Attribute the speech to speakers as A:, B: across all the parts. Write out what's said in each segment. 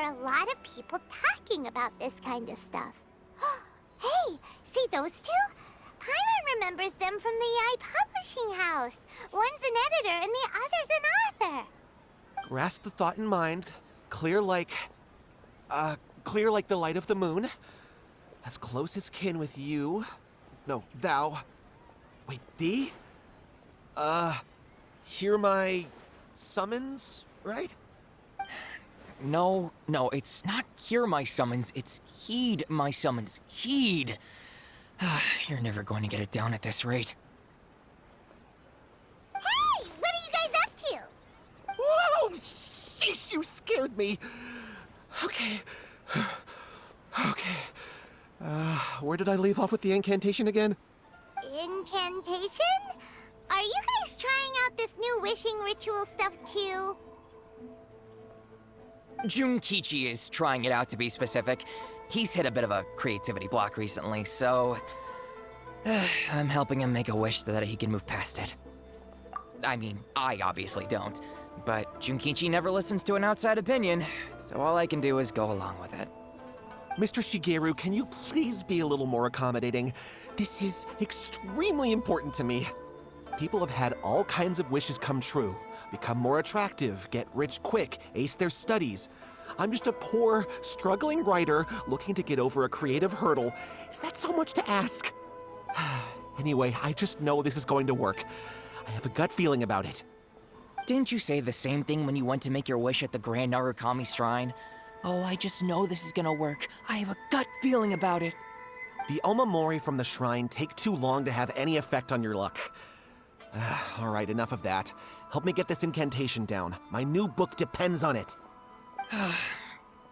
A: are a lot of people talking about this kind of stuff. Hey, see those two? Paimon remembers them from the AI publishing house. One's an editor and the other's an author.
B: Grasp the thought in mind. Clear like the light of the moon. As close as kin with you. No, thou. Wait, thee? Hear my summons, right?
C: No, it's not hear my summons, it's heed my summons. Heed! You're never going to get it down at this rate.
A: Hey, what are you guys up to?
B: Whoa! Sheesh, you scared me. Okay. Okay. Where did I leave off with the incantation again?
A: Incantation? Are you guys trying out this new wishing ritual stuff too?
C: Junkichi is trying it out, to be specific. He's hit a bit of a creativity block recently, so... I'm helping him make a wish so that he can move past it. I mean, I obviously don't, but Junkichi never listens to an outside opinion, so all I can do is go along with it.
B: Mr. Shigeru, can you please be a little more accommodating? This is extremely important to me. People have had all kinds of wishes come true. Become more attractive, get rich quick, ace their studies. I'm just a poor, struggling writer looking to get over a creative hurdle. Is that so much to ask? Anyway, I just know this is going to work. I have a gut feeling about it.
C: Didn't you say the same thing when you went to make your wish at the Grand Narukami Shrine? Oh, I just know this is gonna work. I have a gut feeling about it.
B: The omamori from the shrine take too long to have any effect on your luck. All right, enough of that. Help me get this incantation down. My new book depends on it.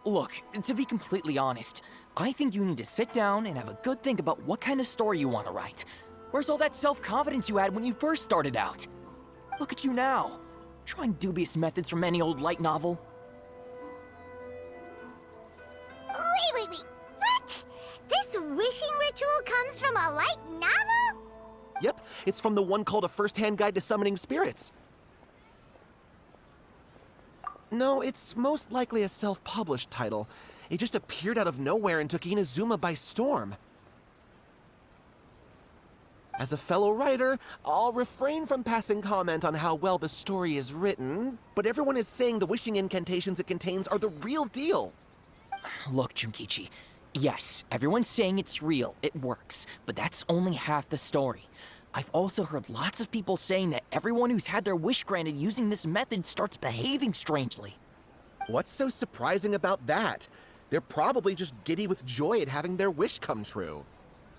C: Look, to be completely honest, I think you need to sit down and have a good think about what kind of story you want to write. Where's all that self-confidence you had when you first started out? Look at you now, trying dubious methods from any old light novel.
A: Wait. What? This wishing ritual comes from a light novel?
B: Yep, it's from the one called A First-Hand Guide to Summoning Spirits. No, it's most likely a self-published title. It just appeared out of nowhere and took Inazuma by storm. As a fellow writer, I'll refrain from passing comment on how well the story is written, but everyone is saying the wishing incantations it contains are the real deal.
C: Look, Junkichi, yes, everyone's saying it's real, it works, but that's only half the story. I've also heard lots of people saying that everyone who's had their wish granted using this method starts behaving strangely.
B: What's so surprising about that? They're probably just giddy with joy at having their wish come true.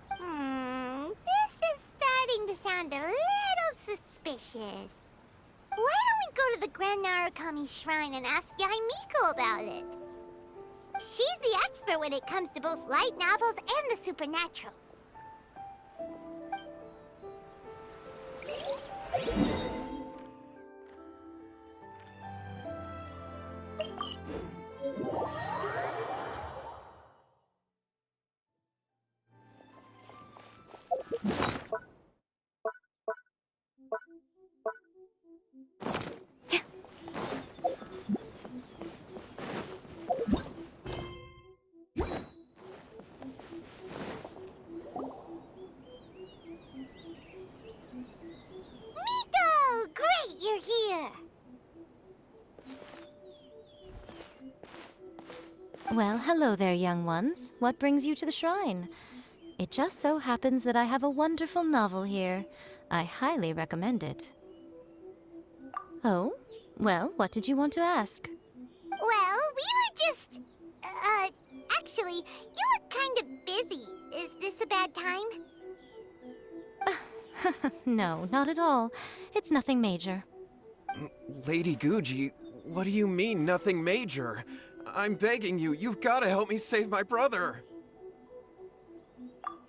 A: This is starting to sound a little suspicious. Why don't we go to the Grand Narukami Shrine and ask Yaimiko about it? She's the expert when it comes to both light novels and the supernatural. You're here!
D: Well, hello there, young ones. What brings you to the shrine? It just so happens that I have a wonderful novel here. I highly recommend it. Oh? Well, what did you want to ask?
A: Well, we were just... actually, you look kind of busy. Is this a bad time?
D: No, not at all. It's nothing major.
E: Lady Guji, what do you mean, nothing major? I'm begging you, you've got to help me save my brother.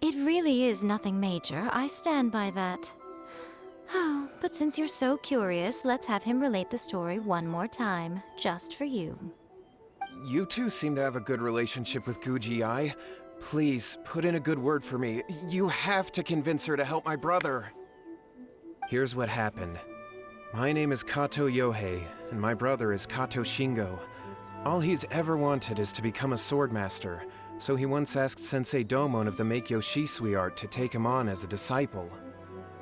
D: It really is nothing major. I stand by that. Oh, but since you're so curious, let's have him relate the story one more time, just for you.
E: You two seem to have a good relationship with Guji-ai. Please, put in a good word for me. You have to convince her to help my brother. Here's what happened. My name is Kato Yohei, and my brother is Kato Shingo. All he's ever wanted is to become a swordmaster, so he once asked Sensei Domon of the Meikyo Shisui art to take him on as a disciple.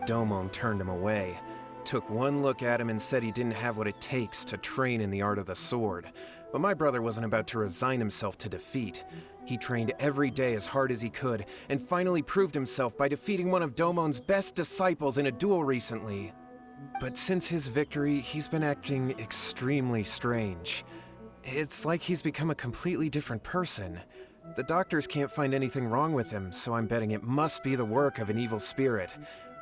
E: Domon turned him away, took one look at him and said he didn't have what it takes to train in the art of the sword. But my brother wasn't about to resign himself to defeat. He trained every day as hard as he could, and finally proved himself by defeating one of Domon's best disciples in a duel recently. But since his victory, he's been acting extremely strange. It's like he's become a completely different person. The doctors can't find anything wrong with him, so I'm betting it must be the work of an evil spirit.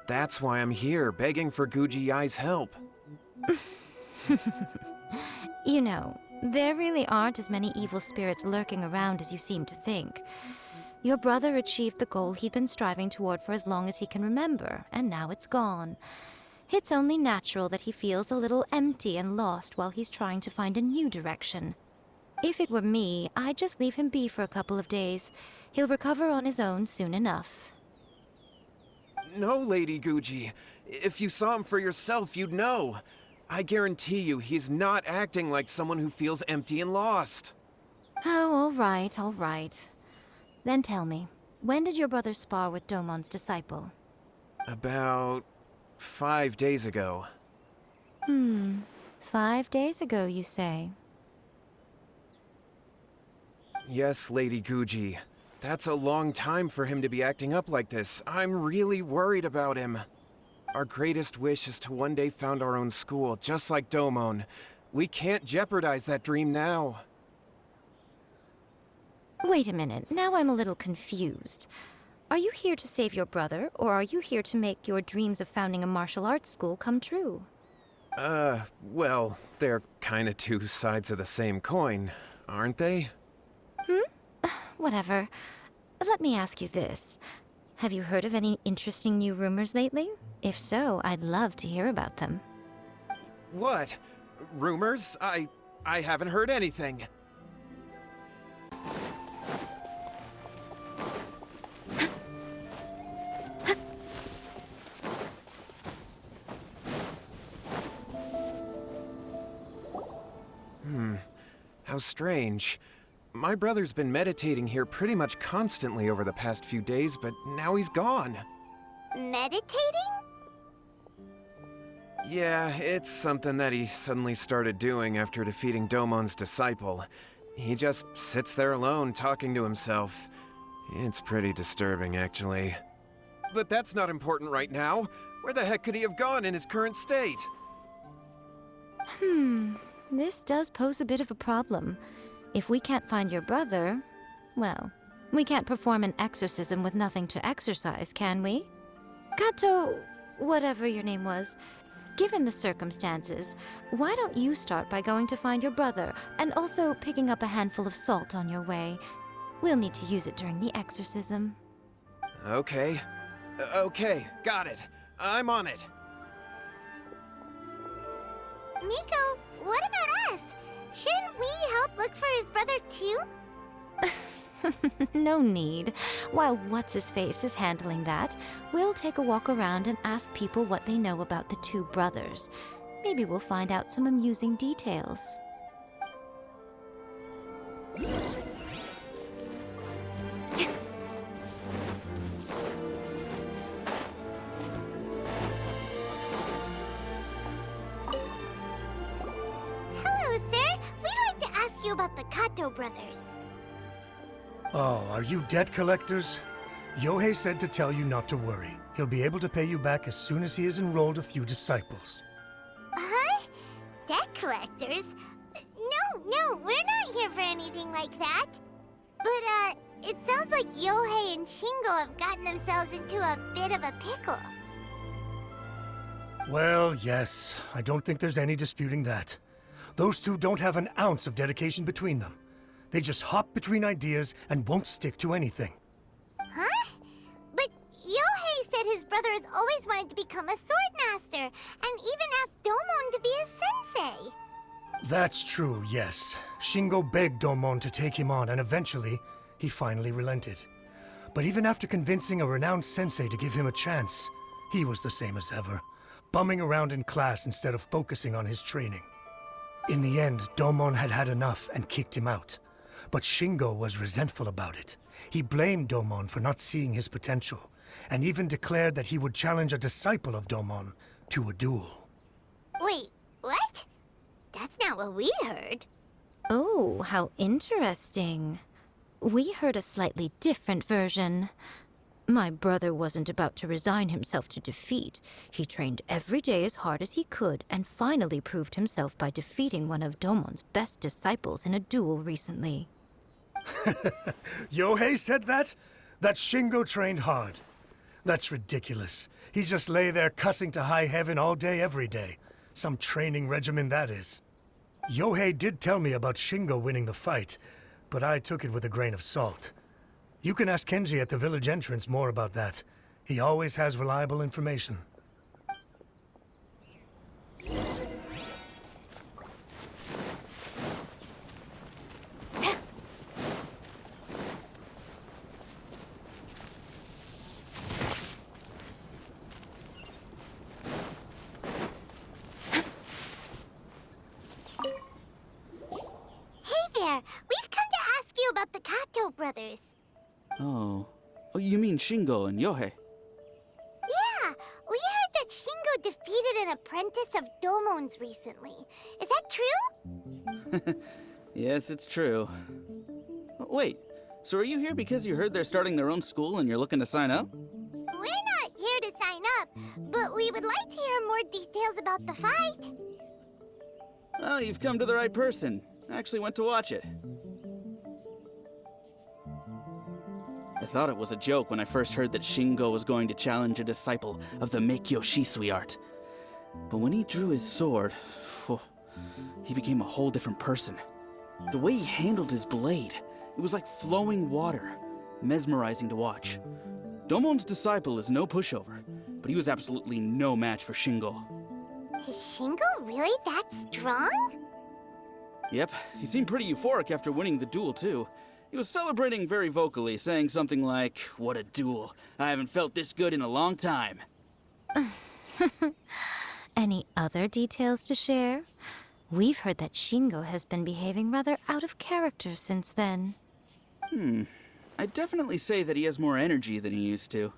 E: That's why I'm here, begging for Guji Yai's help.
D: You know, there really aren't as many evil spirits lurking around as you seem to think. Your brother achieved the goal he'd been striving toward for as long as he can remember, and now it's gone. It's only natural that he feels a little empty and lost while he's trying to find a new direction. If it were me, I'd just leave him be for a couple of days. He'll recover on his own soon enough.
E: No, Lady Guji. If you saw him for yourself, you'd know. I guarantee you he's not acting like someone who feels empty and lost.
D: Oh, all right. Then tell me, when did your brother spar with Domon's disciple?
E: About 5 days ago.
D: 5 days ago, you say?
E: Yes, Lady Guji. That's a long time for him to be acting up like this. I'm really worried about him. Our greatest wish is to one day found our own school, just like Domon. We can't jeopardize that dream now.
D: Wait a minute, now I'm a little confused. Are you here to save your brother, or are you here to make your dreams of founding a martial arts school come true?
E: Well, they're kinda two sides of the same coin, aren't they?
D: Whatever. Let me ask you this. Have you heard of any interesting new rumors lately? If so, I'd love to hear about them.
E: What? Rumors? I haven't heard anything. How strange. My brother's been meditating here pretty much constantly over the past few days, but now he's gone.
A: Meditating?
E: Yeah, it's something that he suddenly started doing after defeating Domon's disciple. He just sits there alone, talking to himself. It's pretty disturbing, actually. But that's not important right now. Where the heck could he have gone in his current state?
D: This does pose a bit of a problem. If we can't find your brother, well, we can't perform an exorcism with nothing to exorcise, can we? Kato, whatever your name was, given the circumstances, why don't you start by going to find your brother, and also picking up a handful of salt on your way? We'll need to use it during the exorcism.
E: Okay. Okay, got it. I'm on it.
A: Miko, what about us? Shouldn't we help look for his brother too?
D: No need. While What's-His-Face is handling that, we'll take a walk around and ask people what they know about the two brothers. Maybe we'll find out some amusing details.
A: Hello, sir. We'd like to ask you about the Kato brothers.
F: Oh, are you debt collectors? Yohei said to tell you not to worry. He'll be able to pay you back as soon as he has enrolled a few disciples.
A: Huh? Debt collectors? No, we're not here for anything like that. But, it sounds like Yohei and Shingo have gotten themselves into a bit of a pickle.
F: Well, yes, I don't think there's any disputing that. Those two don't have an ounce of dedication between them. They just hop between ideas and won't stick to anything.
A: Huh? But Yohei said his brother has always wanted to become a swordmaster, and even asked Domon to be his sensei.
F: That's true, yes. Shingo begged Domon to take him on, and eventually, he finally relented. But even after convincing a renowned sensei to give him a chance, he was the same as ever, bumming around in class instead of focusing on his training. In the end, Domon had had enough and kicked him out. But Shingo was resentful about it. He blamed Domon for not seeing his potential, and even declared that he would challenge a disciple of Domon to a duel.
A: Wait, what? That's not what we heard.
D: Oh, how interesting. We heard a slightly different version. My brother wasn't about to resign himself to defeat. He trained every day as hard as he could and finally proved himself by defeating one of Domon's best disciples in a duel recently.
F: Yohei said that? That Shingo trained hard. That's ridiculous. He just lay there cussing to high heaven all day, every day. Some training regimen, that is. Yohei did tell me about Shingo winning the fight, but I took it with a grain of salt. You can ask Kenji at the village entrance more about that. He always has reliable information.
A: We've come to ask you about the Kato brothers.
G: Oh, you mean Shingo and Yohei?
A: Yeah, we heard that Shingo defeated an apprentice of Domon's recently. Is that true?
G: Yes, it's true. Wait, so are you here because you heard they're starting their own school and you're looking to sign up?
A: We're not here to sign up, but we would like to hear more details about the fight.
G: Well, you've come to the right person. I actually went to watch it. I thought it was a joke when I first heard that Shingo was going to challenge a disciple of the Meikyo Shisui art. But when he drew his sword, he became a whole different person. The way he handled his blade, it was like flowing water, mesmerizing to watch. Domon's disciple is no pushover, but he was absolutely no match for Shingo.
A: Is Shingo really that strong?
G: Yep, he seemed pretty euphoric after winning the duel, too. He was celebrating very vocally, saying something like, "What a duel. I haven't felt this good in a long time."
D: Any other details to share? We've heard that Shingo has been behaving rather out of character since then.
G: I'd definitely say that he has more energy than he used to.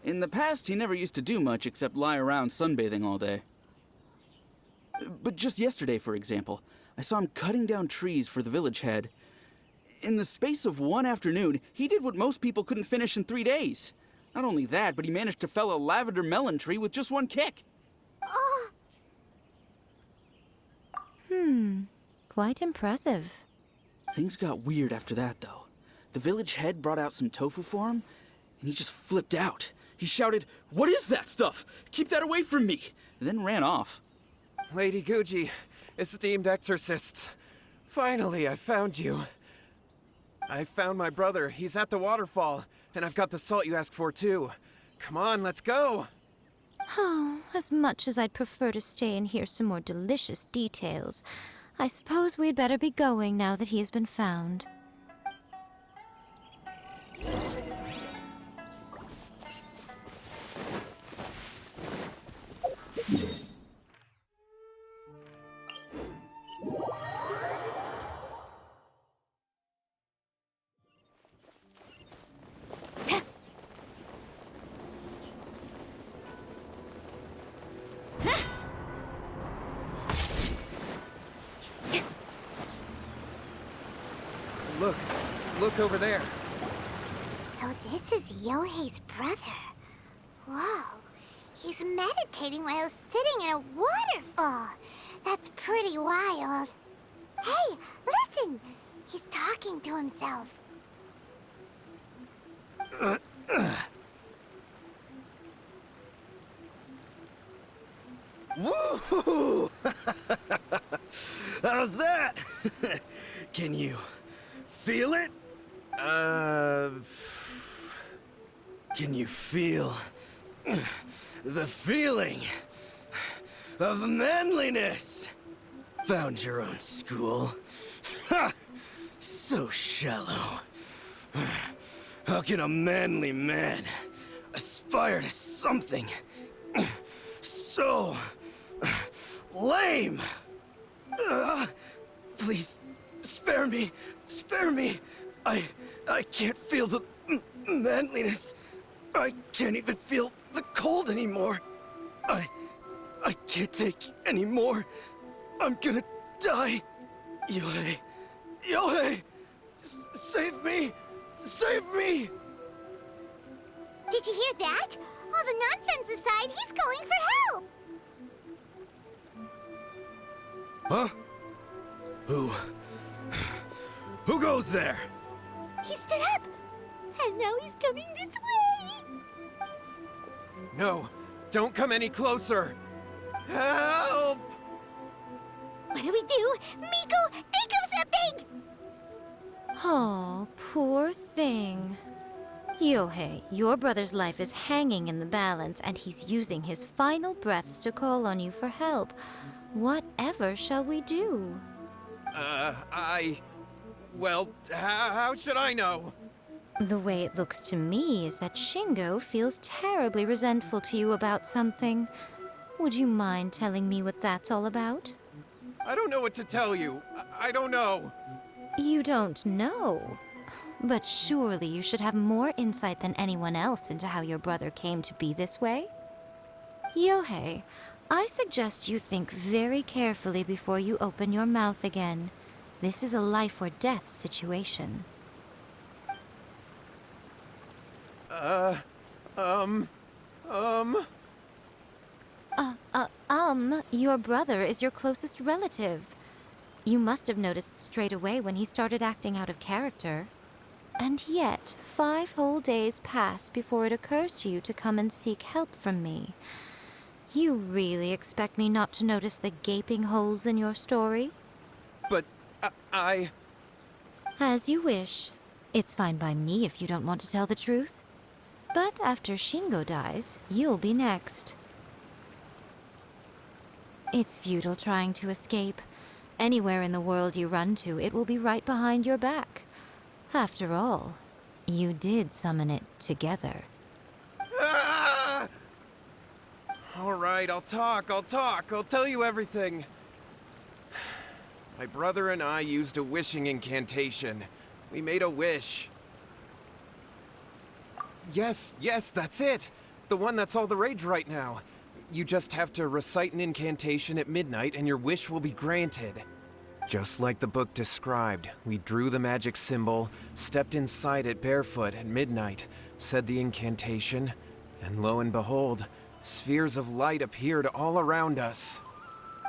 G: In the past, he never used to do much except lie around sunbathing all day. But just yesterday, for example, I saw him cutting down trees for the village head. In the space of one afternoon, he did what most people couldn't finish in 3 days. Not only that, but he managed to fell a lavender melon tree with just one kick.
A: Oh,
D: Quite impressive.
G: Things got weird after that, though. The village head brought out some tofu for him, and he just flipped out. He shouted, "What is that stuff? Keep that away from me!" and then ran off.
E: Lady Guji, esteemed exorcists. Finally, I found you. I found my brother. He's at the waterfall, and I've got the salt you asked for, too. Come on, let's go!
D: Oh, as much as I'd prefer to stay and hear some more delicious details, I suppose we'd better be going now that he has been found.
E: Look over there.
A: so this is Yohei's brother. Whoa, he's meditating while sitting in a waterfall. That's pretty wild. Hey, listen! He's talking to himself.
H: Woo! How's that? Can you feel it? Can you feel the feeling of manliness? Found your own school? Ha! So shallow. How can a manly man aspire to something so lame? Please, spare me. Spare me. I can't feel the manliness. I can't even feel the cold anymore. I can't take any more. I'm gonna die. Yohei. Yohei! Save me! Save me!
A: Did you hear that? All the nonsense aside, he's calling for help!
H: Huh? Who goes there?
A: He stood up! And now he's coming this way!
E: No, don't come any closer! Help!
A: What do we do? Miko, think of something!
D: Oh, poor thing. Yohei, your brother's life is hanging in the balance, and he's using his final breaths to call on you for help. Whatever shall we do?
E: Well, how should I know?
D: The way it looks to me is that Shingo feels terribly resentful to you about something. Would you mind telling me what that's all about?
E: I don't know what to tell you. I don't know.
D: You don't know? But surely you should have more insight than anyone else into how your brother came to be this way? Yohei, I suggest you think very carefully before you open your mouth again. This is a life or death situation. Your brother is your closest relative. You must have noticed straight away when he started acting out of character. And yet, 5 whole days pass before it occurs to you to come and seek help from me. You really expect me not to notice the gaping holes in your story?
E: But I...
D: As you wish. It's fine by me if you don't want to tell the truth. But after Shingo dies, you'll be next. It's futile trying to escape. Anywhere in the world you run to, it will be right behind your back. After all, you did summon it together.
E: Ah! All right, I'll talk. I'll tell you everything. My brother and I used a wishing incantation. We made a wish. Yes, that's it. The one that's all the rage right now. You just have to recite an incantation at midnight and your wish will be granted. Just like the book described, we drew the magic symbol, stepped inside it barefoot at midnight, said the incantation, and lo and behold, spheres of light appeared all around us.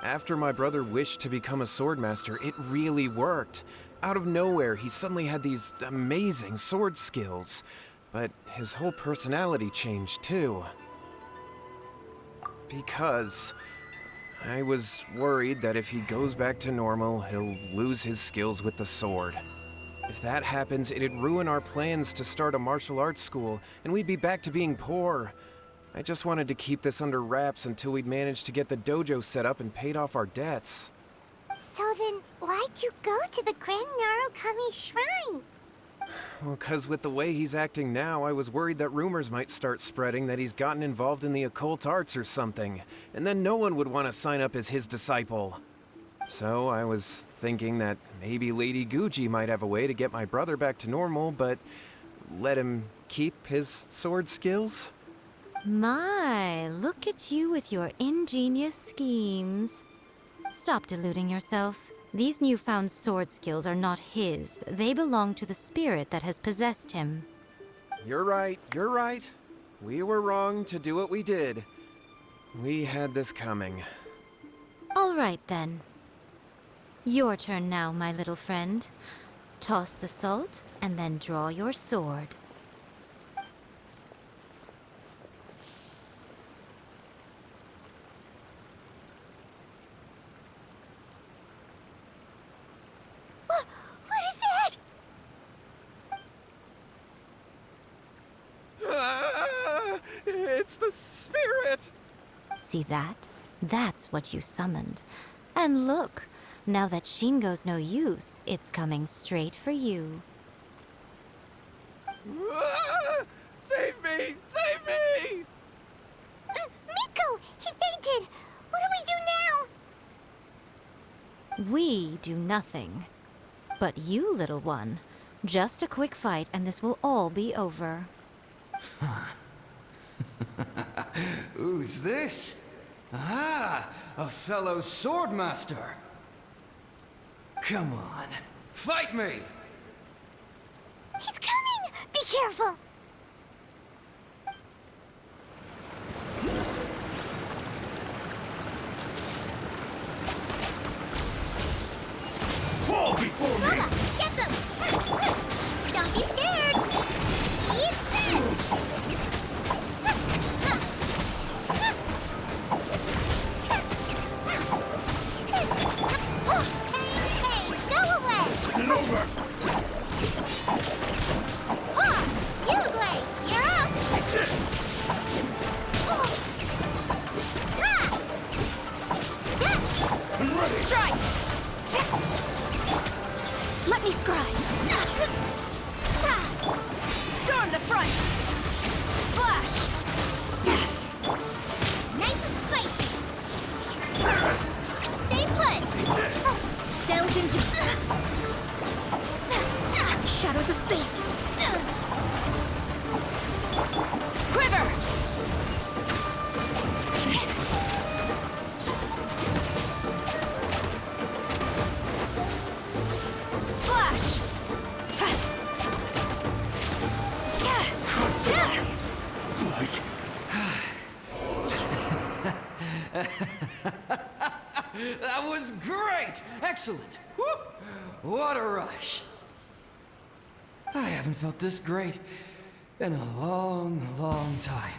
E: After my brother wished to become a swordmaster, it really worked. Out of nowhere, he suddenly had these amazing sword skills, but his whole personality changed too. Because I was worried that if he goes back to normal, he'll lose his skills with the sword. If that happens, it'd ruin our plans to start a martial arts school, and we'd be back to being poor. I just wanted to keep this under wraps until we'd managed to get the dojo set up and paid off our debts.
A: So then, why'd you go to the Grand Narukami Shrine?
E: Well, 'cause with the way he's acting now, I was worried that rumors might start spreading that he's gotten involved in the occult arts or something, and then no one would want to sign up as his disciple. So I was thinking that maybe Lady Guji might have a way to get my brother back to normal, but let him keep his sword skills?
D: My, look at you with your ingenious schemes. Stop deluding yourself. These newfound sword skills are not his. They belong to the spirit that has possessed him.
E: You're right. We were wrong to do what we did. We had this coming.
D: All right, then. Your turn now, my little friend. Toss the salt, and then draw your sword.
A: What is that?
E: Ah, it's the spirit!
D: See that? That's what you summoned. And look, now that Shingo's no use, it's coming straight for you.
E: Ah, save me! Save me!
A: Miko! He fainted! What do we do now?
D: We do nothing. But you, little one, just a quick fight and this will all be over.
I: Who's this? Ah, a fellow swordmaster. Come on, fight me!
A: He's coming! Be careful!
F: Fall before me!
A: Lola, get them! Don't be scared! Eat this! Hey, go away!
F: Get over!
A: You away! You're up!
F: I'm ready!
A: Strike! Let me scribe. Storm the front. Flash. Nice and spicy. Stay put. Delve into shadows of fate. Quiver. Flash!
I: That was great! Excellent! Woo! What a rush! I haven't felt this great in a long, long time.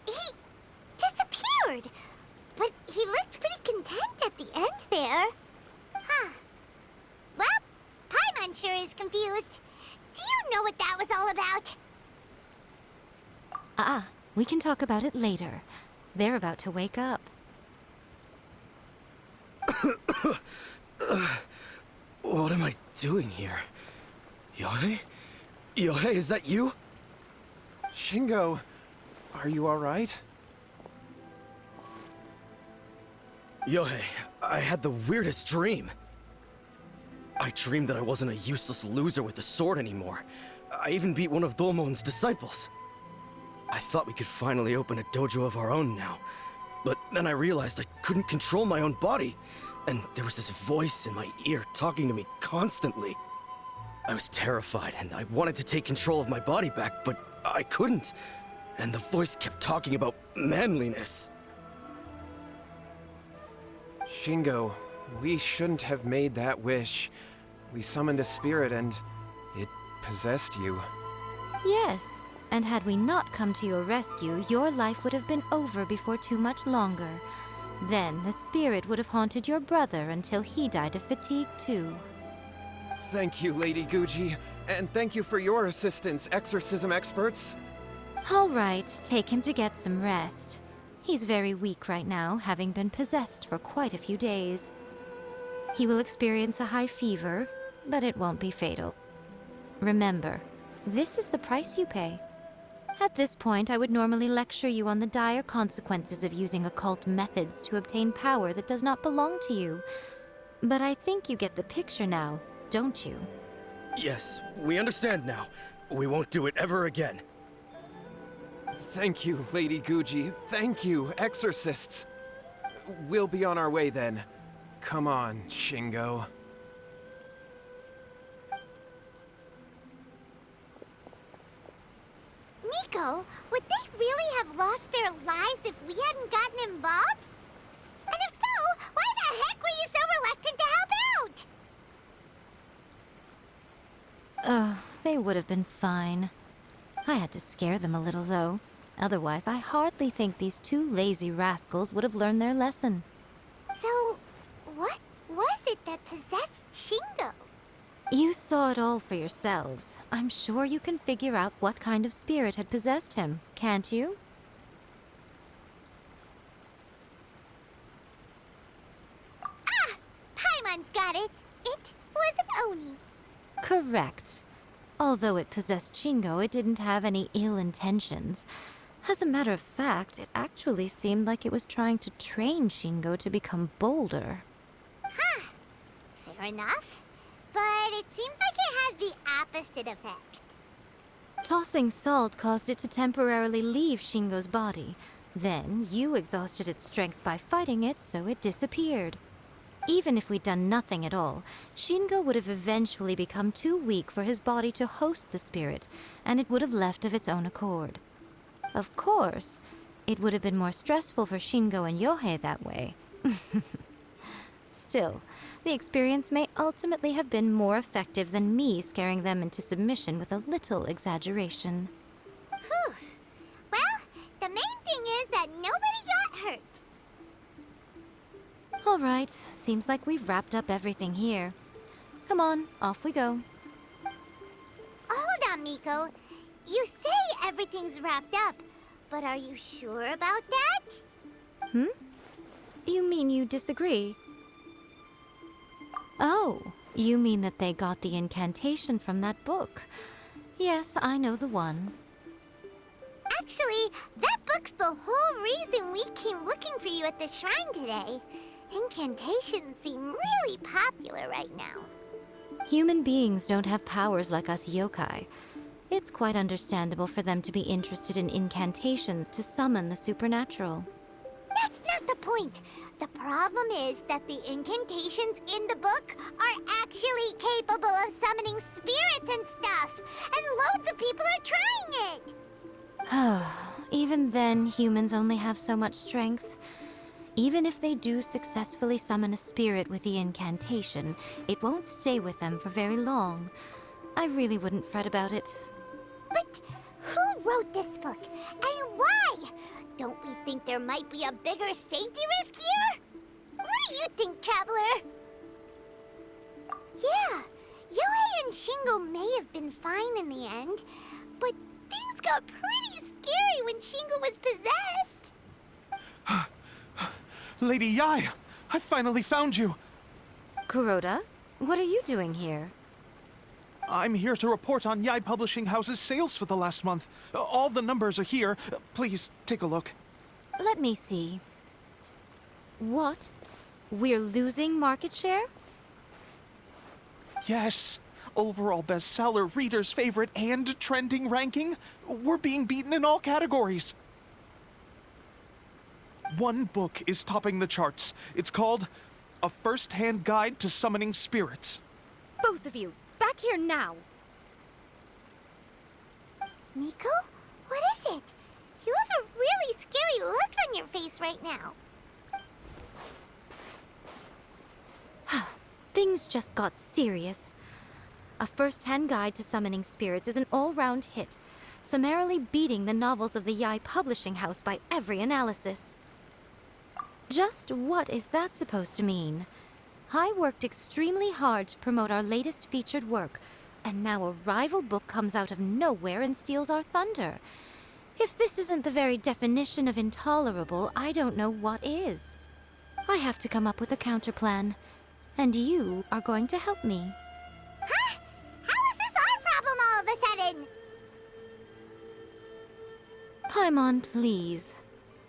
A: He disappeared, but he looked pretty content at the end there. Huh. Well, Paimon sure is confused. Do you know what that was all about?
D: We can talk about it later. They're about to wake up.
H: What am I doing here? Yohei? Yohei, is that you?
E: Shingo, are you alright?
H: Yohei, I had the weirdest dream. I dreamed that I wasn't a useless loser with a sword anymore. I even beat one of Domon's disciples. I thought we could finally open a dojo of our own now. But then I realized I couldn't control my own body. And there was this voice in my ear talking to me constantly. I was terrified and I wanted to take control of my body back, but I couldn't. And the voice kept talking about manliness.
E: Shingo, we shouldn't have made that wish. We summoned a spirit and it possessed you.
D: Yes, and had we not come to your rescue, your life would have been over before too much longer. Then the spirit would have haunted your brother until he died of fatigue too.
E: Thank you, Lady Guji. And thank you for your assistance, exorcism experts.
D: All right, take him to get some rest. He's very weak right now, having been possessed for quite a few days. He will experience a high fever, but it won't be fatal. Remember, this is the price you pay. At this point, I would normally lecture you on the dire consequences of using occult methods to obtain power that does not belong to you. But I think you get the picture now, don't you?
H: Yes, we understand now. We won't do it ever again.
E: Thank you, Lady Guji. Thank you, exorcists. We'll be on our way then. Come on, Shingo.
A: Miko, would they really have lost their lives if we hadn't gotten involved? And if so, why the heck were you so reluctant to help out?
D: They would have been fine. I had to scare them a little, though. Otherwise, I hardly think these two lazy rascals would have learned their lesson.
A: So, what was it that possessed Shingo?
D: You saw it all for yourselves. I'm sure you can figure out what kind of spirit had possessed him, can't you?
A: Ah! Paimon's got it. It was an Oni.
D: Correct. Although it possessed Shingo, it didn't have any ill intentions. As a matter of fact, it actually seemed like it was trying to train Shingo to become bolder.
A: Fair enough. But it seemed like it had the opposite effect.
D: Tossing salt caused it to temporarily leave Shingo's body. Then, you exhausted its strength by fighting it, so it disappeared. Even if we'd done nothing at all, Shingo would have eventually become too weak for his body to host the spirit, and it would have left of its own accord. Of course, it would have been more stressful for Shingo and Yohei that way. Still, the experience may ultimately have been more effective than me scaring them into submission with a little exaggeration.
A: Whew. Well, the main thing is that nobody got hurt.
D: All right, seems like we've wrapped up everything here. Come on, off we go.
A: Hold on, Miko. You say everything's wrapped up, but are you sure about that?
D: You mean you disagree? Oh, you mean that they got the incantation from that book. Yes, I know the one.
A: Actually, that book's the whole reason we came looking for you at the shrine today. Incantations seem really popular right now.
D: Human beings don't have powers like us yokai. It's quite understandable for them to be interested in incantations to summon the supernatural.
A: That's not the point. The problem is that the incantations in the book are actually capable of summoning spirits and stuff, and loads of people are trying it.
D: Even then, humans only have so much strength. Even if they do successfully summon a spirit with the incantation, it won't stay with them for very long. I really wouldn't fret about it.
A: But who wrote this book, and why? Don't we think there might be a bigger safety risk here? What do you think, Traveler? Yeah, Yohei and Shingo may have been fine in the end, but things got pretty scary when Shingo was possessed.
B: Lady Yai, I finally found you.
D: Kuroda, what are you doing here?
B: I'm here to report on Yai Publishing House's sales for the last month. All the numbers are here. Please, take a look.
D: Let me see. What? We're losing market share?
B: Yes. Overall bestseller, reader's favorite, and trending ranking. We're being beaten in all categories. One book is topping the charts. It's called A First-Hand Guide to Summoning Spirits.
D: Both of you, back here now!
A: Miko? What is it? You have a really scary look on your face right now.
D: Things just got serious. A First-Hand Guide to Summoning Spirits is an all-round hit, summarily beating the novels of the Yai Publishing House by every analysis. Just what is that supposed to mean? I worked extremely hard to promote our latest featured work, and now a rival book comes out of nowhere and steals our thunder. If this isn't the very definition of intolerable, I don't know what is. I have to come up with a counterplan, and you are going to help me.
A: Huh? How is this our problem all of a sudden?
D: Paimon, please.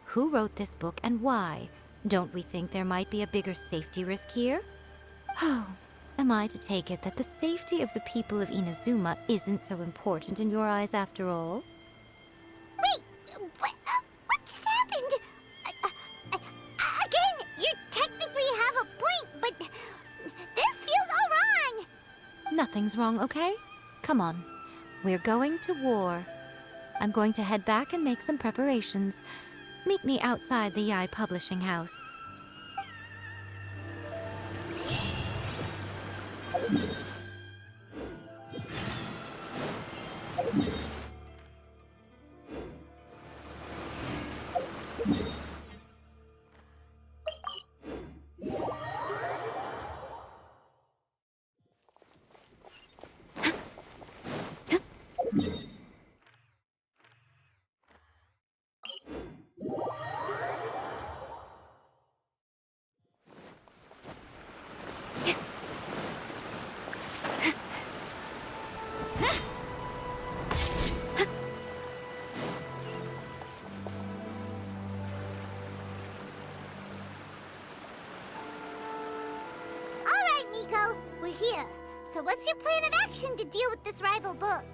D: Who wrote this book and why? Don't we think there might be a bigger safety risk here? Oh, am I to take it that the safety of the people of Inazuma isn't so important in your eyes after all?
A: Wait, what just happened? Again, you technically have a point, but this feels all wrong.
D: Nothing's wrong, okay? Come on. We're going to war. I'm going to head back and make some preparations. Meet me outside the Yai Publishing House.
A: So what's your plan of action to deal with this rival book?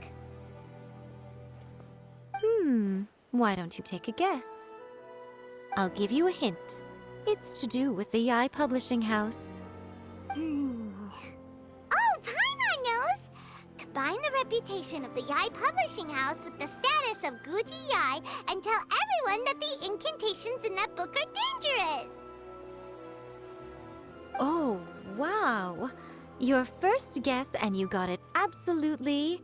D: Why don't you take a guess? I'll give you a hint. It's to do with the Yai Publishing House.
A: Oh, Paimon knows! Combine the reputation of the Yai Publishing House with the status of Guji Yai and tell everyone that the incantations in that book are dangerous!
D: Oh, wow. Your first guess and you got it absolutely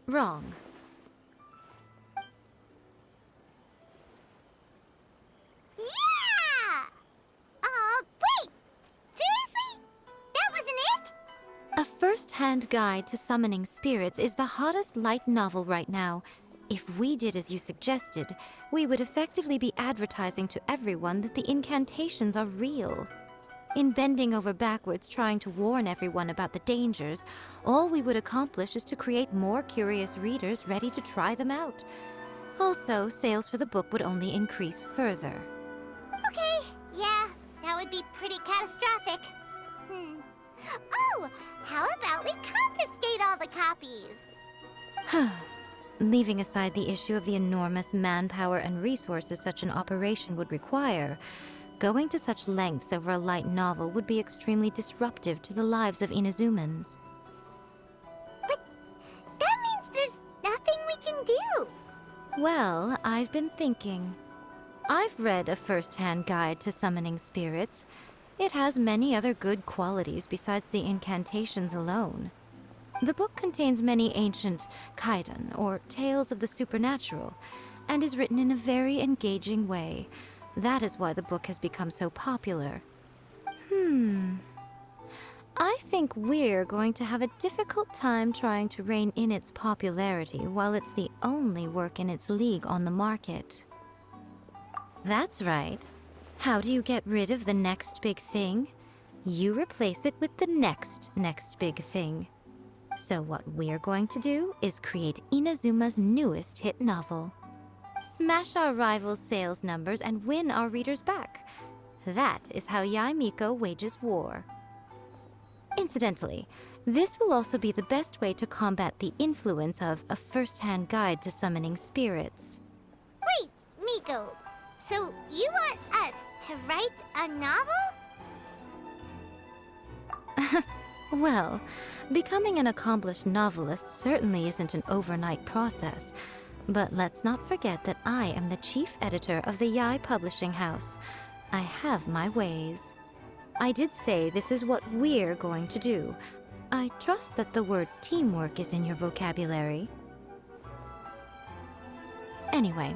D: wrong.
A: Yeah! Wait! Seriously? That wasn't it?
D: A first-hand guide to summoning spirits is the hottest light novel right now. If we did as you suggested, we would effectively be advertising to everyone that the incantations are real. In bending over backwards trying to warn everyone about the dangers, all we would accomplish is to create more curious readers ready to try them out. Also, sales for the book would only increase further.
A: Okay, yeah, that would be pretty catastrophic. Oh, how about we confiscate all the copies?
D: Leaving aside the issue of the enormous manpower and resources such an operation would require, going to such lengths over a light novel would be extremely disruptive to the lives of Inazumans.
A: But that means there's nothing we can do.
D: Well, I've been thinking. I've read a first-hand guide to summoning spirits. It has many other good qualities besides the incantations alone. The book contains many ancient kaidan, or tales of the supernatural, and is written in a very engaging way. That is why the book has become so popular. I think we're going to have a difficult time trying to rein in its popularity while it's the only work in its league on the market. That's right. How do you get rid of the next big thing? You replace it with the next big thing. So what we're going to do is create Inazuma's newest hit novel. Smash our rivals' sales numbers and win our readers back. That is how Yae Miko wages war. Incidentally, this will also be the best way to combat the influence of a first-hand guide to summoning spirits.
A: Wait, Miko, so you want us to write a novel?
D: Well, becoming an accomplished novelist certainly isn't an overnight process. But let's not forget that I am the chief editor of the Yai Publishing House. I have my ways. I did say this is what we're going to do. I trust that the word teamwork is in your vocabulary. Anyway,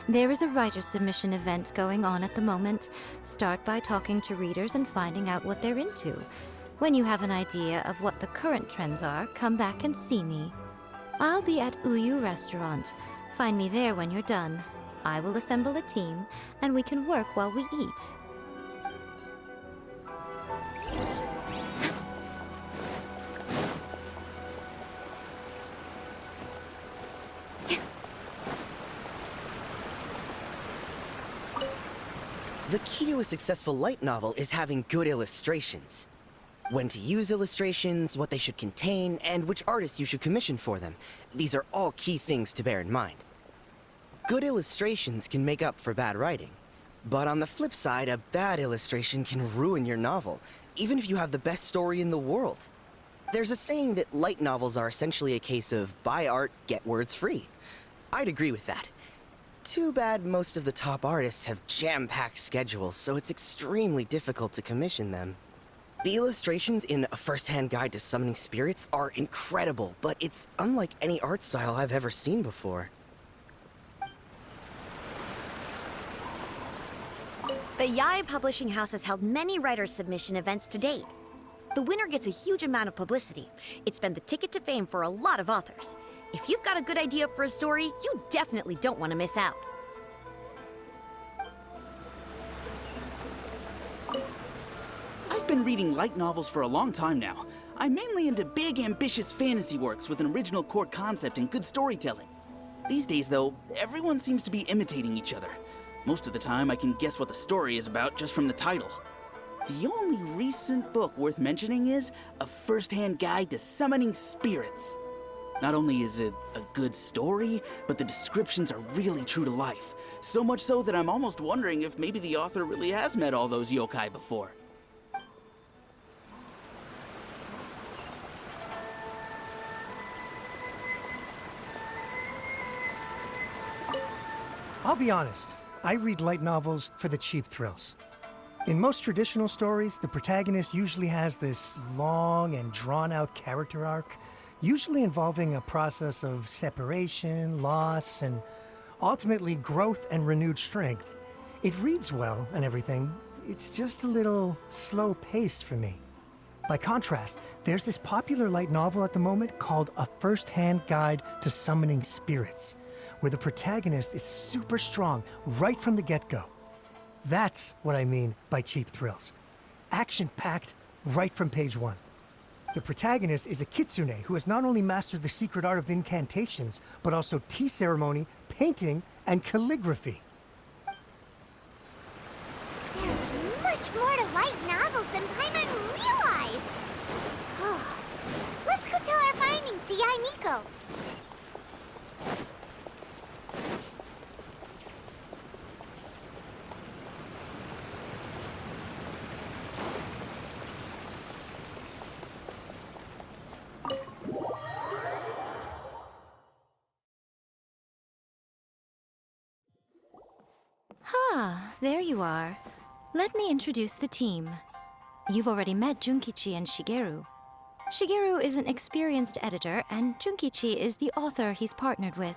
D: there is a writer submission event going on at the moment. Start by talking to readers and finding out what they're into. When you have an idea of what the current trends are, come back and see me. I'll be at Uyu Restaurant. Find me there when you're done. I will assemble a team, and we can work while we eat.
J: The key to a successful light novel is having good illustrations. When to use illustrations, what they should contain, and which artists you should commission for them. These are all key things to bear in mind. Good illustrations can make up for bad writing. But on the flip side, a bad illustration can ruin your novel, even if you have the best story in the world. There's a saying that light novels are essentially a case of buy art, get words free. I'd agree with that. Too bad most of the top artists have jam-packed schedules, so it's extremely difficult to commission them. The illustrations in A First-Hand Guide to Summoning Spirits are incredible, but it's unlike any art style I've ever seen before.
K: The Yai Publishing House has held many writer submission events to date. The winner gets a huge amount of publicity. It's been the ticket to fame for a lot of authors. If you've got a good idea for a story, you definitely don't want to miss out.
G: I've been reading light novels for a long time now. I'm mainly into big, ambitious fantasy works with an original core concept and good storytelling. These days, though, everyone seems to be imitating each other. Most of the time, I can guess what the story is about just from the title. The only recent book worth mentioning is A First-Hand Guide to Summoning Spirits. Not only is it a good story, but the descriptions are really true to life. So much so that I'm almost wondering if maybe the author really has met all those yokai before.
F: I'll be honest, I read light novels for the cheap thrills. In most traditional stories, the protagonist usually has this long and drawn-out character arc, usually involving a process of separation, loss, and ultimately growth and renewed strength. It reads well and everything, it's just a little slow-paced for me. By contrast, there's this popular light novel at the moment called A First-Hand Guide to Summoning Spirits, where the protagonist is super strong right from the get-go. That's what I mean by cheap thrills. Action-packed right from page one. The protagonist is a kitsune who has not only mastered the secret art of incantations, but also tea ceremony, painting, and calligraphy.
A: There's much more to light novels than Paimon realized. Let's go tell our findings to Yae Miko.
D: Ah, there you are. Let me introduce the team. You've already met Junkichi and Shigeru. Shigeru is an experienced editor, and Junkichi is the author he's partnered with.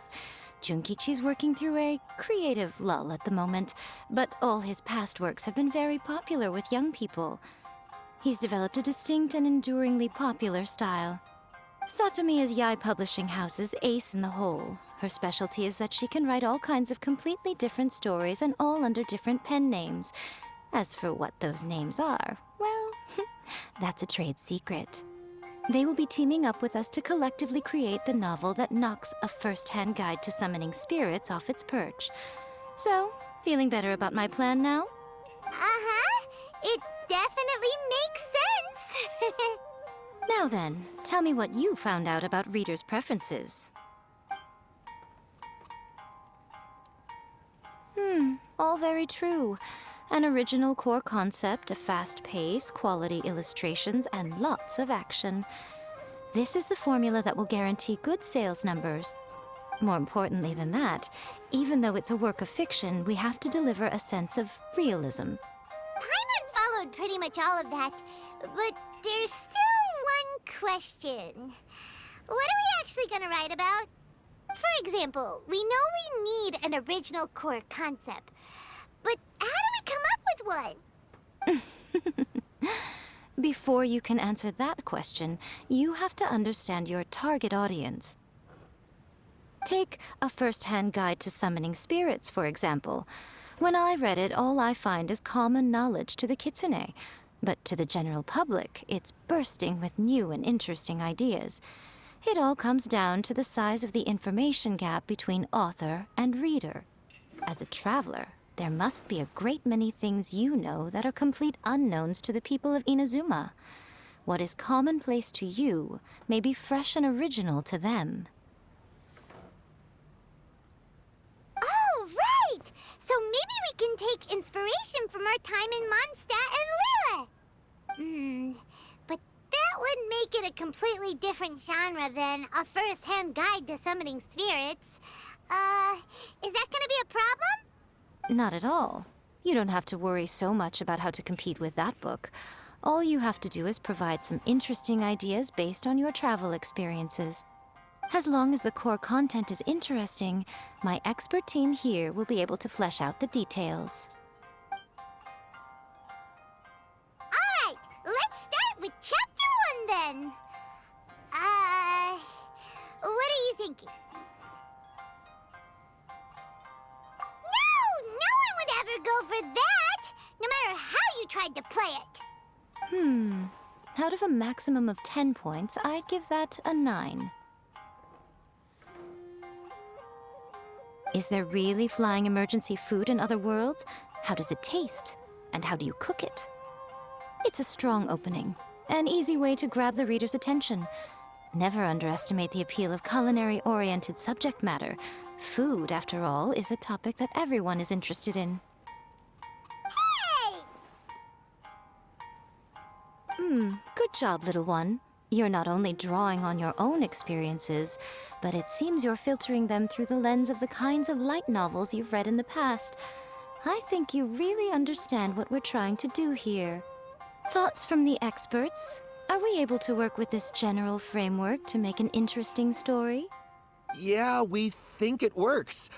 D: Junkichi's working through a creative lull at the moment, but all his past works have been very popular with young people. He's developed a distinct and enduringly popular style. Satomi is Yae Publishing House's ace in the hole. Her specialty is that she can write all kinds of completely different stories and all under different pen names. As for what those names are, well, that's a trade secret. They will be teaming up with us to collectively create the novel that knocks A First-Hand Guide to Summoning Spirits off its perch. So, feeling better about my plan now?
A: Uh-huh. It definitely makes sense.
D: Now then, tell me what you found out about readers' preferences. All very true. An original core concept, a fast pace, quality illustrations, and lots of action. This is the formula that will guarantee good sales numbers. More importantly than that, even though it's a work of fiction, we have to deliver a sense of realism.
A: Paimon followed pretty much all of that, but there's still one question. What are we actually gonna write about? For example, we know we need an original core concept, but how do we come up with one?
D: Before you can answer that question, you have to understand your target audience. Take A First-Hand Guide to Summoning Spirits, for example. When I read it, all I find is common knowledge to the kitsune. But to the general public, it's bursting with new and interesting ideas. It all comes down to the size of the information gap between author and reader. As a traveler, there must be a great many things you know that are complete unknowns to the people of Inazuma. What is commonplace to you may be fresh and original to them.
A: Oh, right! So maybe we can take inspiration from our time in Mondstadt and Liyue. But that would make it a completely different genre than A First-Hand Guide to Summoning Spirits. Is that gonna be a problem?
D: Not at all. You don't have to worry so much about how to compete with that book. All you have to do is provide some interesting ideas based on your travel experiences. As long as the core content is interesting, my expert team here will be able to flesh out the details.
A: Alright, let's start with Chapter 1 then. What are you thinking? No one would ever go for that, no matter how you tried to play it.
D: Out of a maximum of 10 points, I'd give that a 9. Is there really flying emergency food in other worlds? How does it taste? And how do you cook it? It's a strong opening, an easy way to grab the reader's attention. Never underestimate the appeal of culinary-oriented subject matter. Food, after all, is a topic that everyone is interested in.
A: Hey!
D: Good job, little one. You're not only drawing on your own experiences, but it seems you're filtering them through the lens of the kinds of light novels you've read in the past. I think you really understand what we're trying to do here. Thoughts from the experts? Are we able to work with this general framework to make an interesting story?
B: Yeah, we think it works.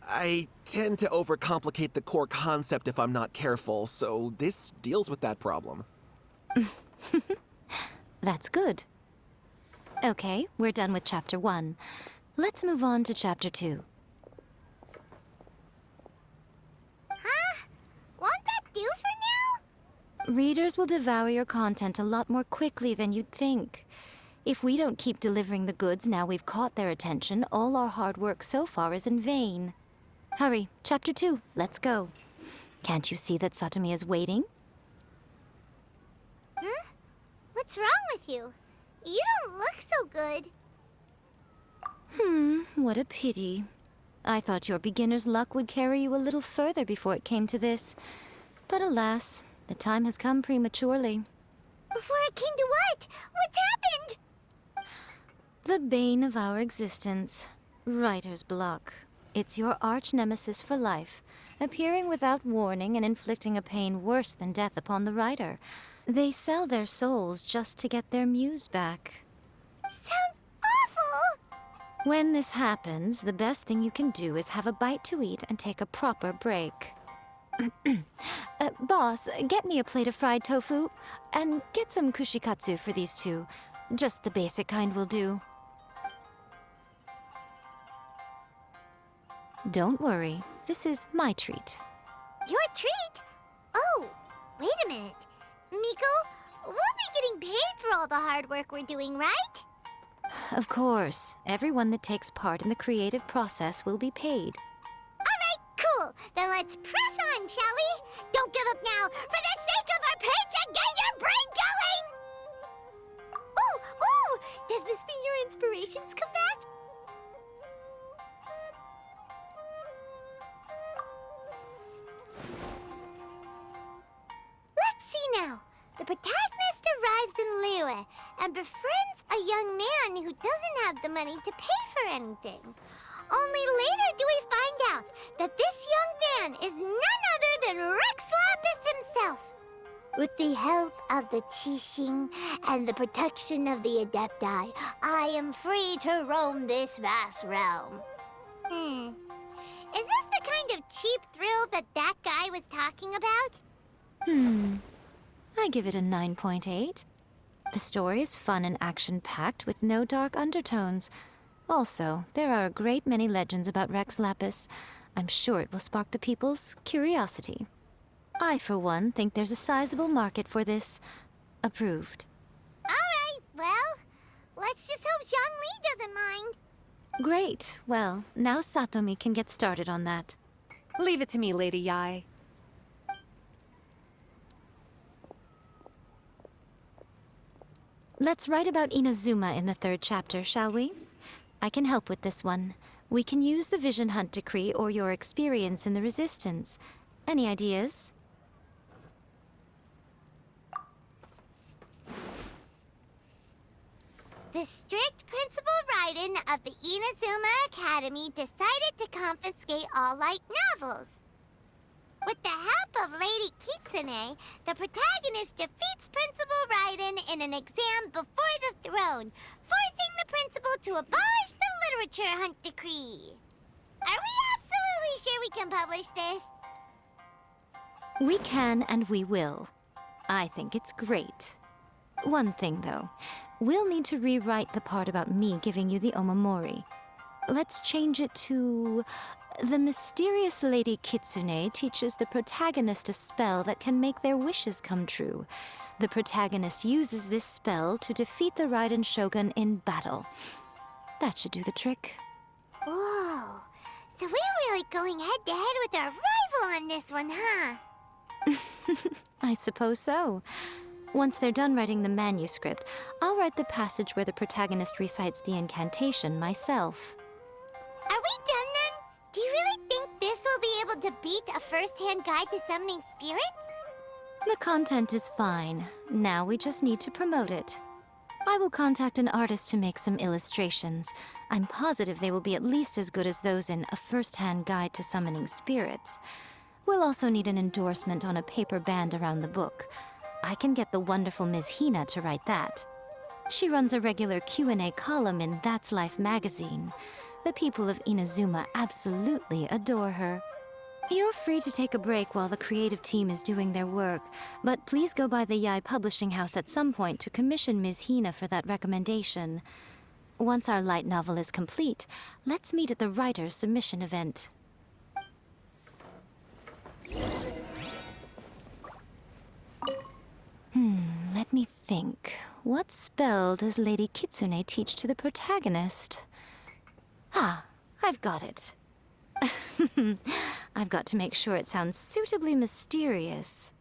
B: I tend to overcomplicate the core concept if I'm not careful, so this deals with that problem.
D: That's good. Okay, we're done with Chapter 1. Let's move on to Chapter 2.
A: Huh? Won't that do for now?
D: Readers will devour your content a lot more quickly than you'd think. If we don't keep delivering the goods now we've caught their attention, all our hard work so far is in vain. Hurry, Chapter 2, let's go. Can't you see that Satomi is waiting?
A: What's wrong with you? You don't look so good.
D: What a pity. I thought your beginner's luck would carry you a little further before it came to this. But alas, the time has come prematurely.
A: Before it came to what? What's happened?
D: The bane of our existence, writer's block. It's your arch nemesis for life, appearing without warning and inflicting a pain worse than death upon the writer. They sell their souls just to get their muse back.
A: Sounds awful!
D: When this happens, the best thing you can do is have a bite to eat and take a proper break. Boss, get me a plate of fried tofu, and get some kushikatsu for these two. Just the basic kind will do. Don't worry, this is my treat.
A: Your treat? Oh, wait a minute. Miko, we'll be getting paid for all the hard work we're doing, right?
D: Of course, everyone that takes part in the creative process will be paid.
A: All right, cool. Then let's press on, shall we? Don't give up now. For the sake of our paycheck, get your brain going! Ooh! Does this mean your inspirations come back? Let's see now. The protagonist arrives in Liyue and befriends a young man who doesn't have the money to pay for anything. Only later do we find out that this young man is none other than Rex Lapis himself. With the help of the Qixing and the protection of the Adepti, I am free to roam this vast realm. Is this the kind of cheap thrill that guy was talking about?
D: I give it a 9.8. The story is fun and action-packed with no dark undertones. Also, there are a great many legends about Rex Lapis. I'm sure it will spark the people's curiosity. I, for one, think there's a sizable market for this. Approved.
A: All right, well, let's just hope Zhongli doesn't mind.
D: Great. Well, now Satomi can get started on that.
L: Leave it to me, Lady Yai.
D: Let's write about Inazuma in the 3rd chapter, shall we? I can help with this one. We can use the Vision Hunt Decree or your experience in the Resistance. Any ideas?
A: The strict Principal Raiden of the Inazuma Academy decided to confiscate all light novels. With the help of Lady Kitsune, the protagonist defeats Principal Raiden in an exam before the throne, forcing the principal to abolish the Literature Hunt Decree. Are we absolutely sure we can publish this?
D: We can and we will. I think it's great. One thing, though. We'll need to rewrite the part about me giving you the Omamori. Let's change it to... The mysterious Lady Kitsune teaches the protagonist a spell that can make their wishes come true. The protagonist uses this spell to defeat the Raiden Shogun in battle. That should do the trick.
A: Whoa, so we're really going head-to-head with our rival on this one, huh?
D: I suppose so. Once they're done writing the manuscript, I'll write the passage where the protagonist recites the incantation myself.
A: Are we done then? Do you really think this will be able to beat a first-hand guide to summoning spirits?
D: The content is fine. Now we just need to promote it. I will contact an artist to make some illustrations. I'm positive they will be at least as good as those in A First-Hand Guide to Summoning Spirits. We'll also need an endorsement on a paper band around the book. I can get the wonderful Ms. Hina to write that. She runs a regular Q&A column in That's Life magazine. The people of Inazuma absolutely adore her. You're free to take a break while the creative team is doing their work, but please go by the Yai Publishing House at some point to commission Ms. Hina for that recommendation. Once our light novel is complete, let's meet at the writer's submission event. Let me think. What spell does Lady Kitsune teach to the protagonist? Ah, I've got it. I've got to make sure it sounds suitably mysterious.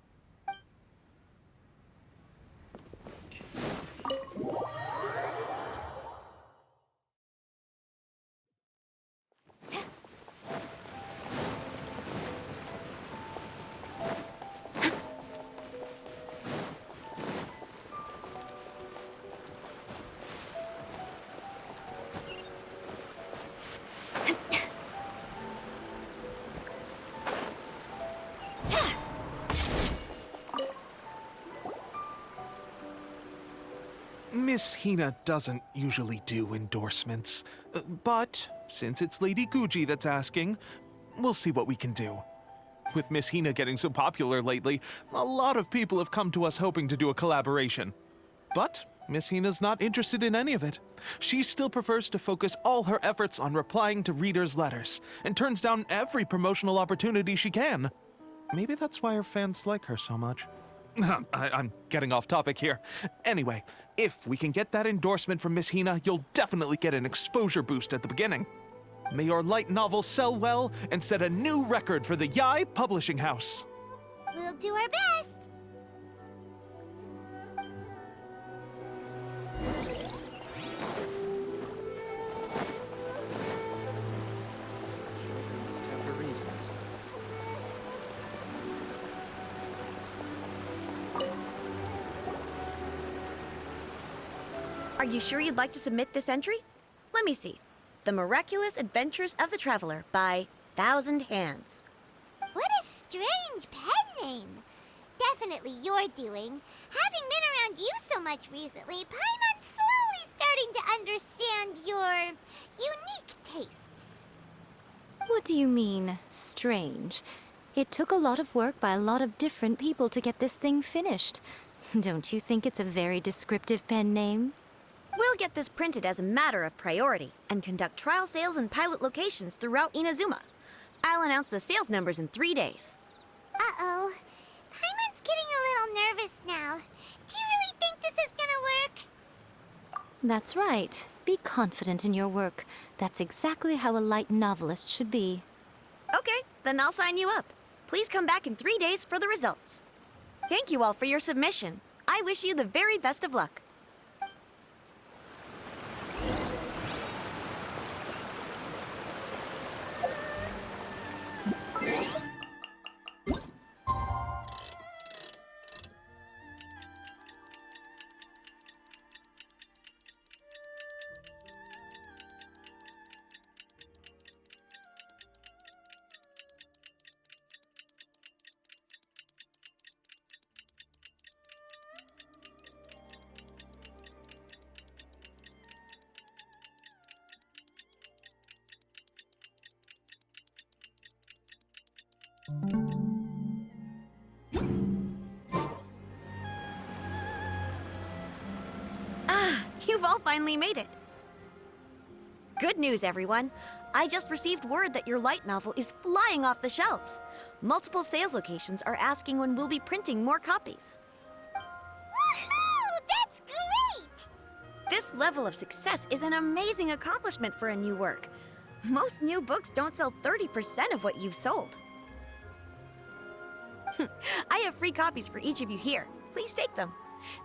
B: Miss Hina doesn't usually do endorsements, but since it's Lady Guji that's asking, we'll see what we can do. With Miss Hina getting so popular lately, a lot of people have come to us hoping to do a collaboration. But Miss Hina's not interested in any of it. She still prefers to focus all her efforts on replying to readers' letters, and turns down every promotional opportunity she can. Maybe that's why her fans like her so much. I'm getting off topic here. Anyway, if we can get that endorsement from Miss Hina, you'll definitely get an exposure boost at the beginning. May your light novel sell well and set a new record for the Yai Publishing House.
A: We'll do our best.
J: Must have her reasons.
K: Are you sure you'd like to submit this entry? Let me see. The Miraculous Adventures of the Traveler by Thousand Hands.
A: What a strange pen name. Definitely your doing. Having been around you so much recently, Paimon's slowly starting to understand your unique tastes.
D: What do you mean, strange? It took a lot of work by a lot of different people to get this thing finished. Don't you think it's a very descriptive pen name?
K: We'll get this printed as a matter of priority and conduct trial sales in pilot locations throughout Inazuma. I'll announce the sales numbers in 3 days.
A: Uh-oh. Paimon's getting a little nervous now. Do you really think this is gonna work?
D: That's right. Be confident in your work. That's exactly how a light novelist should be.
K: Okay, then I'll sign you up. Please come back in 3 days for the results. Thank you all for your submission. I wish you the very best of luck. You've all finally made it. Good news, everyone. I just received word that your light novel is flying off the shelves. Multiple sales locations are asking when we'll be printing more copies.
A: Woohoo! That's great!
K: This level of success is an amazing accomplishment for a new work. Most new books don't sell 30% of what you've sold. I have free copies for each of you here. Please take them.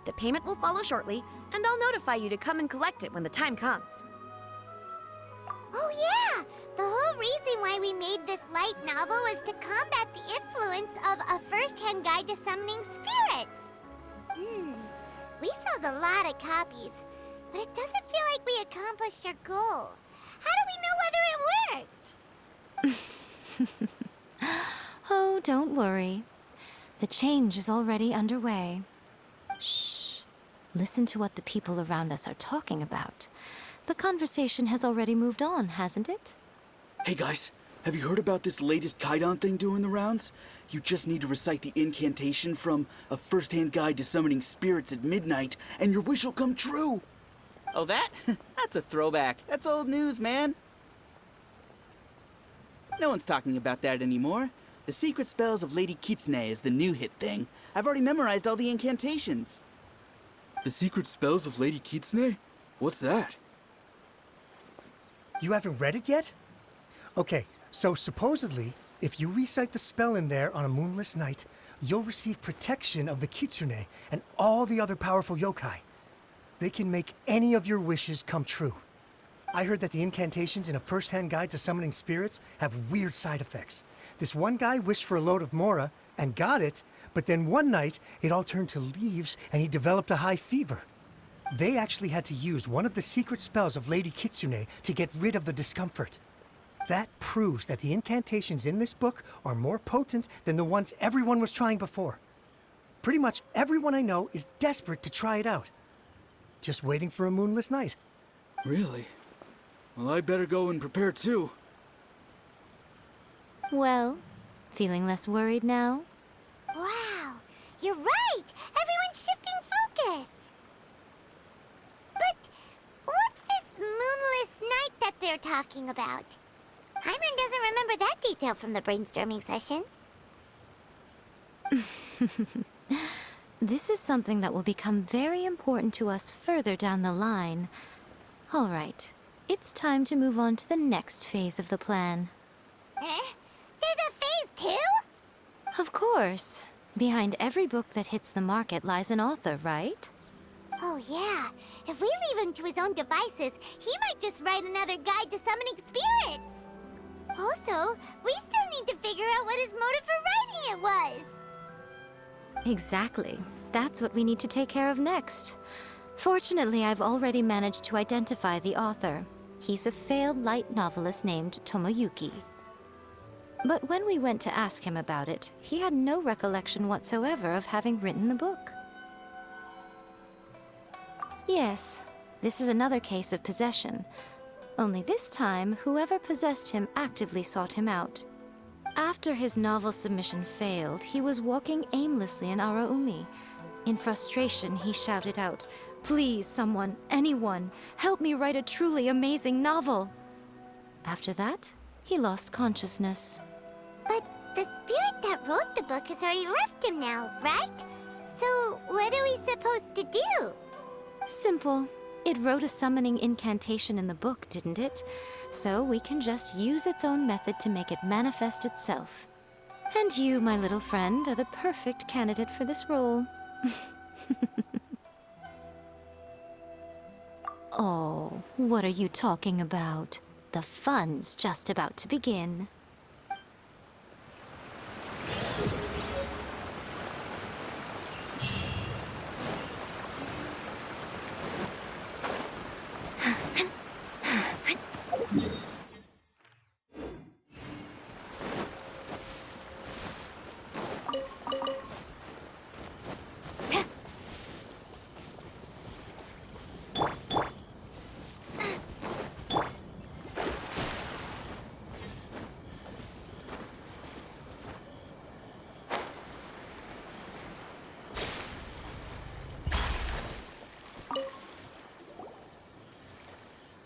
K: The payment will follow shortly, and I'll notify you to come and collect it when the time comes.
A: Oh yeah! The whole reason why we made this light novel was to combat the influence of a first-hand guide to summoning spirits. We sold a lot of copies, but it doesn't feel like we accomplished our goal. How do we know whether it worked?
D: Oh, don't worry. The change is already underway. Shh. Listen to what the people around us are talking about. The conversation has already moved on, hasn't it?
G: Hey guys, have you heard about this latest Kaidan thing doing the rounds? You just need to recite the incantation from A First-Hand Guide to Summoning Spirits at midnight, and your wish will come true! Oh, that? That's a throwback. That's old news, man. No one's talking about that anymore. The Secret Spells of Lady Kitsune is the new hit thing. I've already memorized all the incantations. The Secret Spells of Lady Kitsune? What's that?
F: You haven't read it yet? Okay, so supposedly, if you recite the spell in there on a moonless night, you'll receive protection of the Kitsune and all the other powerful yokai. They can make any of your wishes come true. I heard that the incantations in A First-Hand Guide to Summoning Spirits have weird side effects. This one guy wished for a load of Mora and got it, but then one night it all turned to leaves and he developed a high fever. They actually had to use one of the secret spells of Lady Kitsune to get rid of the discomfort. That proves that the incantations in this book are more potent than the ones everyone was trying before. Pretty much everyone I know is desperate to try it out. Just waiting for a moonless night.
G: Really? Well, I better go and prepare too.
D: Well, feeling less worried now?
A: Wow, you're right! Everyone's shifting focus! But what's this moonless night that they're talking about? Hyman doesn't remember that detail from the brainstorming session.
D: This is something that will become very important to us further down the line. All right, it's time to move on to the next phase of the plan.
A: Eh? There's a phase 2?
D: Of course. Behind every book that hits the market lies an author, right?
A: Oh yeah, if we leave him to his own devices, he might just write another guide to summoning spirits. Also, we still need to figure out what his motive for writing it was.
D: Exactly. That's what we need to take care of next. Fortunately, I've already managed to identify the author. He's a failed light novelist named Tomoyuki. But when we went to ask him about it, he had no recollection whatsoever of having written the book. Yes, this is another case of possession. Only this time, whoever possessed him actively sought him out. After his novel submission failed, he was walking aimlessly in Araumi. In frustration, he shouted out, "Please, someone, anyone, help me write a truly amazing novel!" After that, he lost consciousness.
A: But the spirit that wrote the book has already left him now, right? So what are we supposed to do?
D: Simple. It wrote a summoning incantation in the book, didn't it? So we can just use its own method to make it manifest itself. And you, my little friend, are the perfect candidate for this role. Oh, what are you talking about? The fun's just about to begin.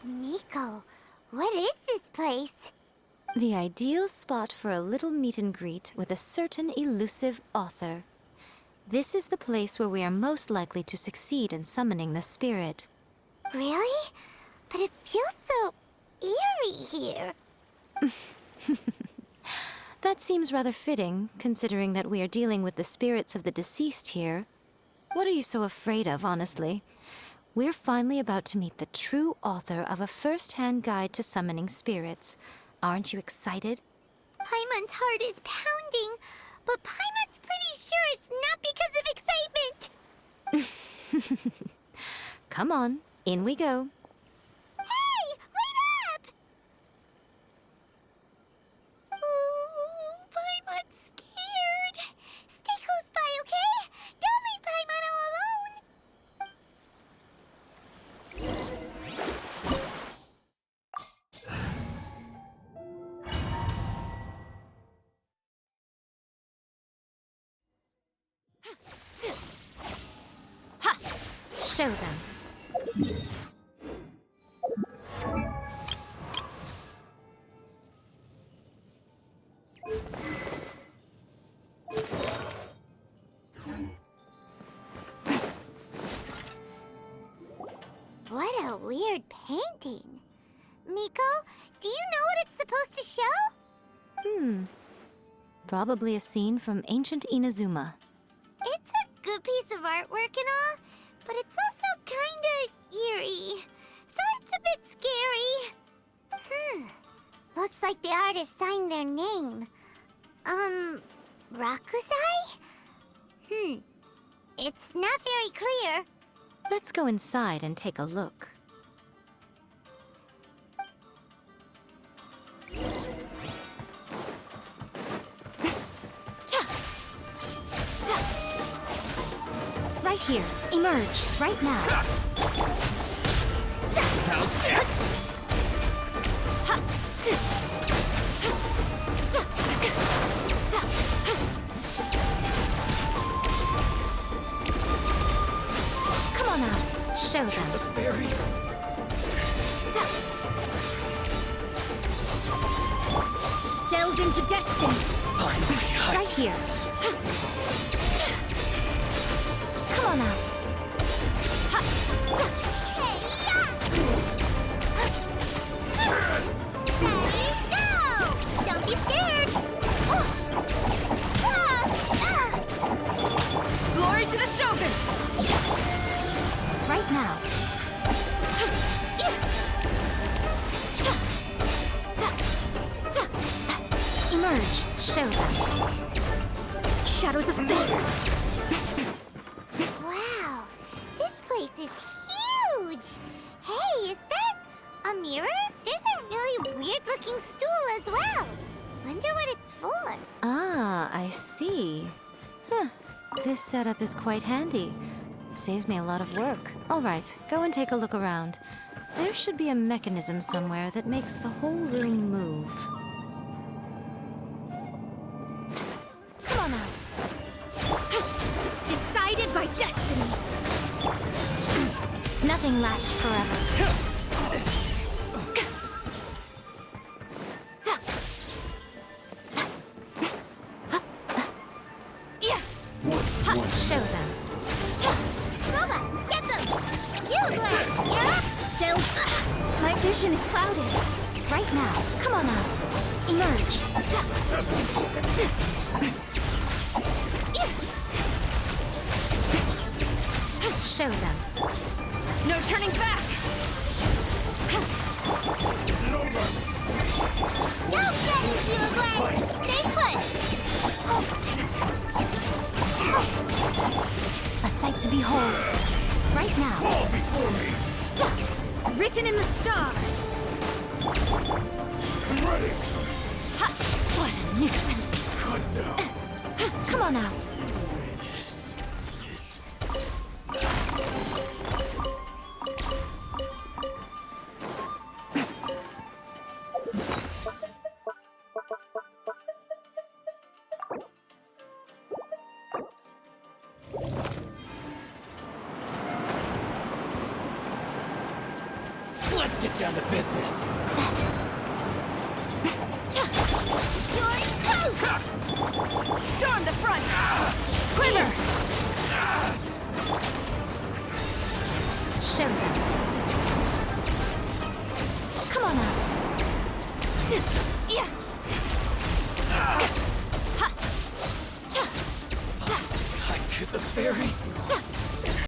A: Miko, what is this place?
D: The ideal spot for a little meet and greet with a certain elusive author. This is the place where we are most likely to succeed in summoning the spirit.
A: Really? But it feels so eerie here.
D: That seems rather fitting, considering that we are dealing with the spirits of the deceased here. What are you so afraid of, honestly? We're finally about to meet the true author of a first-hand guide to summoning spirits. Aren't you excited?
A: Paimon's heart is pounding, but Paimon's pretty sure it's not because of excitement.
D: Come on, in we go.
A: Hey, wait up! Oh, Paimon's scared. Stay close by, okay? Don't leave Paimon all alone.
D: Show them.
A: What a weird painting. Miko, do you know what it's supposed to show?
D: Probably a scene from ancient Inazuma.
A: It's a good piece of artwork and all, but it's also kinda eerie. So it's a bit scary. Looks like the artist signed their name. Rakusai? It's not very clear.
D: Let's go inside and take a look. Right here. Emerge. Right now.
C: How's this?
D: Come on out. Show them.
K: Delve into destiny.
D: Right here. Come on out.
A: Go! Don't be scared!
K: Glory to the Shogun!
D: Right now. Emerge. Show them. Shadows of fate.
A: Wow, this place is huge! Hey, is that a mirror? There's a really weird-looking stool as well. Wonder what it's for.
D: Ah, I see. Huh. This setup is quite handy. Saves me a lot of work. All right, go and take a look around. There should be a mechanism somewhere that makes the whole room move. Come on out.
K: Decided by destiny.
D: Nothing lasts forever. Show them.
A: Nova, get them! You learn, yeah?
D: My vision is clouded. Right now. Come on out. Emerge. Show them.
K: No turning back!
A: Don't get it, Evil Glenn! Stay put!
D: A sight to behold. Right now.
K: Written in the stars!
D: What a nuisance. Come on out.
I: Let's get down to business.
A: You're toast!
K: Storm the front! Quiver!
D: Show them. Come on out.
K: Yeah!
I: To the ferry.